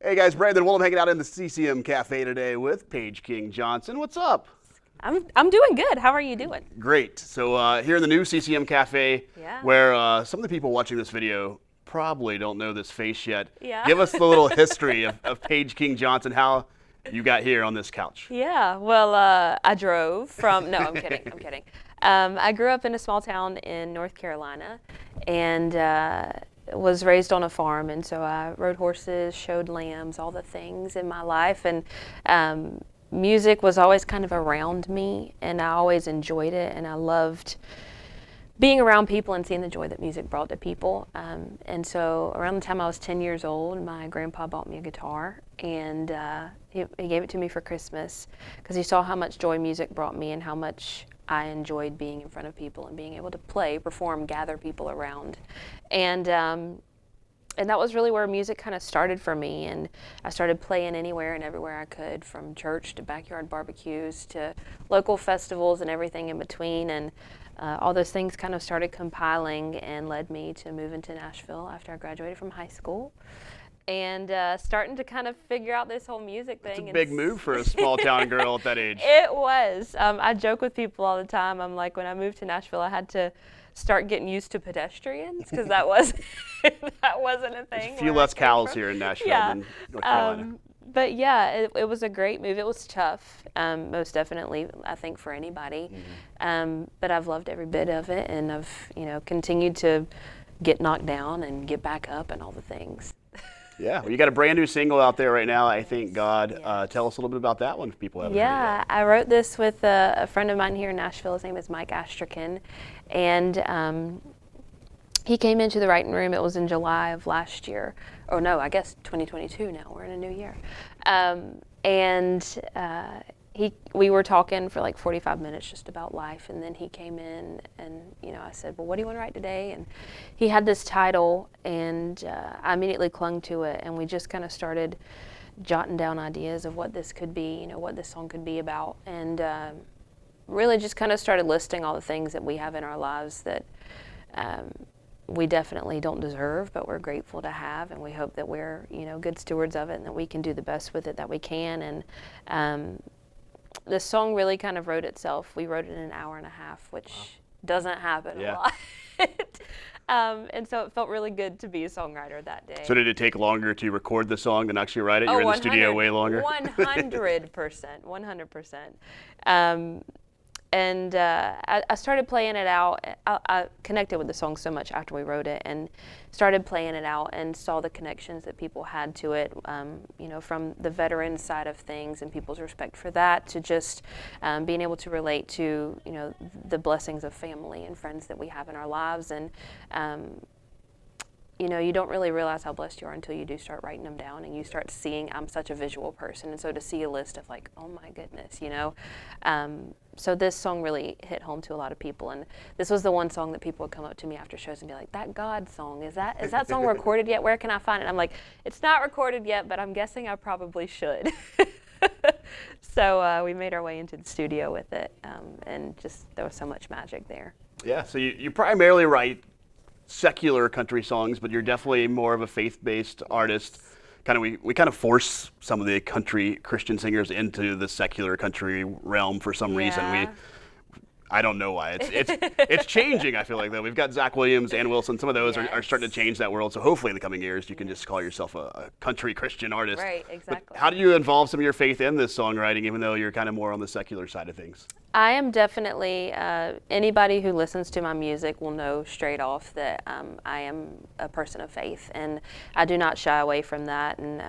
Hey guys, Brandon Willem hanging out in the CCM Cafe today with Paige King Johnson. What's up? I'm doing good. How are you doing? Great. So here in the new CCM Cafe, Yeah. where some of the people watching this video probably don't know this face yet. Yeah. Give us the little history of Paige King Johnson, how you got here on this couch. Yeah. Well, I drove from. No, I'm kidding. I'm kidding. I grew up in a small town in North Carolina, and was raised on a farm, and so I rode horses, showed lambs, all the things in my life, and music was always kind of around me, and I always enjoyed it, and I loved being around people and seeing the joy that music brought to people. And so around the time I was 10 years old, my grandpa bought me a guitar, and he gave it to me for Christmas because he saw how much joy music brought me and how much I enjoyed being in front of people and being able to play, perform, gather people around. And that was really where music kind of started for me. And I started playing anywhere and everywhere I could, from church to backyard barbecues to local festivals and everything in between. And all those things kind of started compiling and led me to move into Nashville after I graduated from high school. And starting to kind of figure out this whole music thing. It's a big move for a small town girl at that age. It was. I joke with people all the time. I'm like, when I moved to Nashville, I had to start getting used to pedestrians because that wasn't a thing. There's a few less cows here in Nashville than North Carolina. But yeah, it was a great move. It was tough, most definitely, I think, for anybody. But I've loved every bit of it, and I've continued to get knocked down and get back up and all the things. Yeah, well, you got a brand new single out there right now, I Thank God. Tell us a little bit about that one if people haven't heard it yet. I wrote this with a friend of mine here in Nashville. His name is Mike Astrakan, and he came into the writing room. It was in July of last year. Oh no, I guess 2022 now. We're in a new year. We were talking for like 45 minutes just about life, and then he came in, and I said, well, what do you want to write today? And he had this title, and I immediately clung to it, and we just kind of started jotting down ideas of what this could be, what this song could be about, and really just kind of started listing all the things that we have in our lives that we definitely don't deserve, but we're grateful to have, and we hope that we're good stewards of it, and that we can do the best with it that we can. And the song really kind of wrote itself. We wrote it in an hour and a half, which doesn't happen a lot. And so it felt really good to be a songwriter that day. So did it take longer to record the song than actually write it? You were in the studio way longer? 100%. 100%. And I started playing it out. I connected with the song so much after we wrote it, and started playing it out and saw the connections that people had to it, from the veteran side of things and people's respect for that, to just being able to relate to, the blessings of family and friends that we have in our lives. And you don't really realize how blessed you are until you do start writing them down, and you start seeing. I'm such a visual person, and so to see a list of like, oh my goodness, so this song really hit home to a lot of people, and this was the one song that people would come up to me after shows and be like, that God song, is that song recorded yet? Where can I find it? I'm like, it's not recorded yet, but I'm guessing I probably should. So we made our way into the studio with it, and just there was so much magic there. Yeah, so you primarily write secular country songs, but you're definitely more of a faith-based artist. We kind of force some of the country Christian singers into the secular country realm for some reason. I don't know why. It's changing, I feel like, though. We've got Zach Williams, Ann Wilson. Some of those are starting to change that world. So hopefully in the coming years, you can just call yourself a country Christian artist. Right, exactly. But how do you involve some of your faith in this songwriting, even though you're kind of more on the secular side of things? I am definitely, anybody who listens to my music will know straight off that I am a person of faith, and I do not shy away from that. And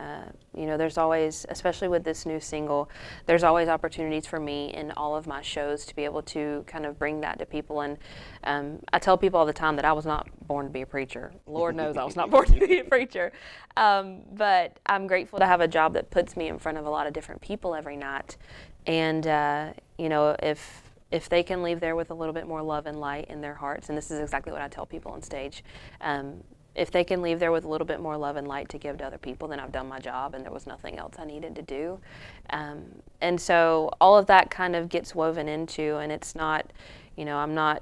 there's always, especially with this new single, there's always opportunities for me in all of my shows to be able to kind of bring that to people. And I tell people all the time that I was not born to be a preacher. Lord knows I was not born to be a preacher. But I'm grateful to have a job that puts me in front of a lot of different people every night. And if they can leave there with a little bit more love and light in their hearts, and this is exactly what I tell people on stage, if they can leave there with a little bit more love and light to give to other people, then I've done my job, and there was nothing else I needed to do. And so all of that kind of gets woven into, and it's not, I'm not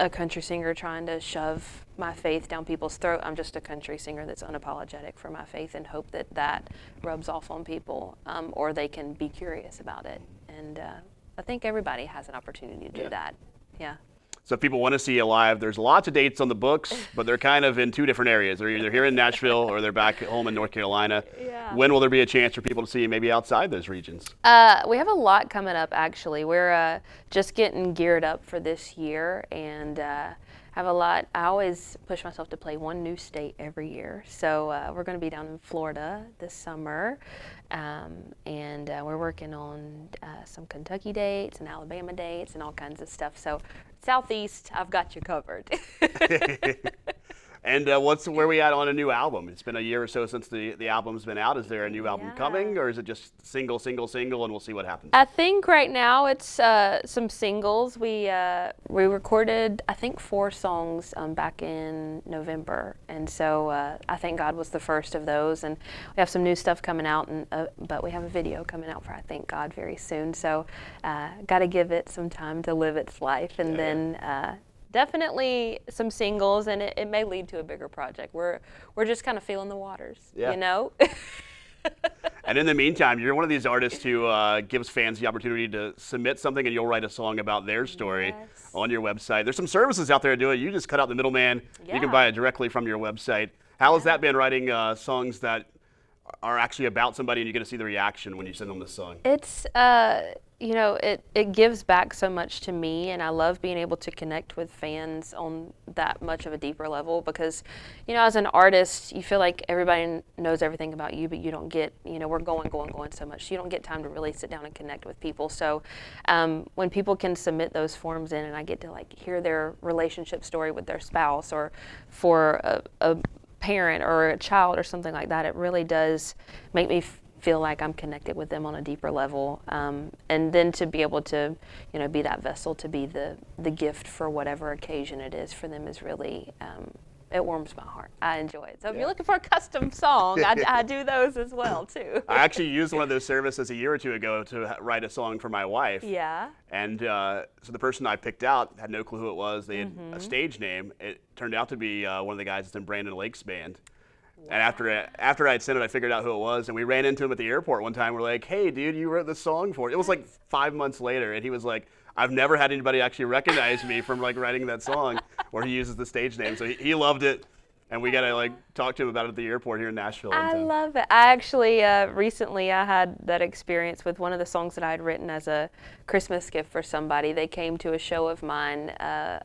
a country singer trying to shove my faith down people's throat. I'm just a country singer that's unapologetic for my faith and hope that that rubs off on people, or they can be curious about it. And I think everybody has an opportunity to do that. Yeah. So if people want to see you live, there's lots of dates on the books, but they're kind of in two different areas. They're either here in Nashville or they're back at home in North Carolina. Yeah. When will there be a chance for people to see you maybe outside those regions? We have a lot coming up, actually. We're just getting geared up for this year, and have a lot. I always push myself to play one new state every year. So we're going to be down in Florida this summer, and we're working on some Kentucky dates and Alabama dates and all kinds of stuff. So Southeast, I've got you covered. And where we at on a new album? It's been a year or so since the album's been out. Is there a new album coming, or is it just single, and we'll see what happens? I think right now it's some singles. We recorded, I think, 4 songs back in November, and so I Thank God was the first of those. And we have some new stuff coming out, and but we have a video coming out for I Thank God very soon. So got to give it some time to live its life, and then. Definitely some singles, and it may lead to a bigger project. We're just kind of feeling the waters, you know? And in the meantime, you're one of these artists who gives fans the opportunity to submit something, and you'll write a song about their story on your website. There's some services out there to do it. You just cut out the middleman. You can buy it directly from your website. How has that been, writing songs that are actually about somebody and you get to see the reaction when you send them this song? It's you know, it gives back so much to me, and I love being able to connect with fans on that much of a deeper level, because, you know, as an artist, you feel like everybody knows everything about you, but you don't get, you know, we're going so much, so you don't get time to really sit down and connect with people. So when people can submit those forms in and I get to like hear their relationship story with their spouse, or for a parent or a child or something like that, it really does make me feel like I'm connected with them on a deeper level, and then to be able to, you know, be that vessel to be the gift for whatever occasion it is for them is really, it warms my heart. I enjoy it. So if you're looking for a custom song, I do those as well too. I actually used one of those services a year or two ago to write a song for my wife. Yeah. And so the person I picked out had no clue who it was. They had a stage name. It turned out to be one of the guys that's in Brandon Lake's band. Wow. And after I'd sent it, I figured out who it was, and we ran into him at the airport one time. We're like, "Hey, dude, you wrote this song for it." It was like 5 months later, and he was like, "I've never had anybody actually recognize me from like writing that song," where he uses the stage name. So he loved it, and we got to like talk to him about it at the airport here in Nashville. I love it. I actually recently I had that experience with one of the songs that I had written as a Christmas gift for somebody. They came to a show of mine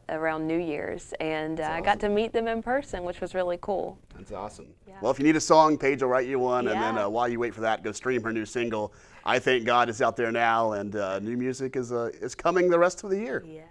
around New Year's, and I got to meet them in person, which was really cool. That's awesome. Yeah. Well, if you need a song, Paige will write you one, and then while you wait for that, go stream her new single. I Thank God is out there now, and new music is coming the rest of the year. Yeah.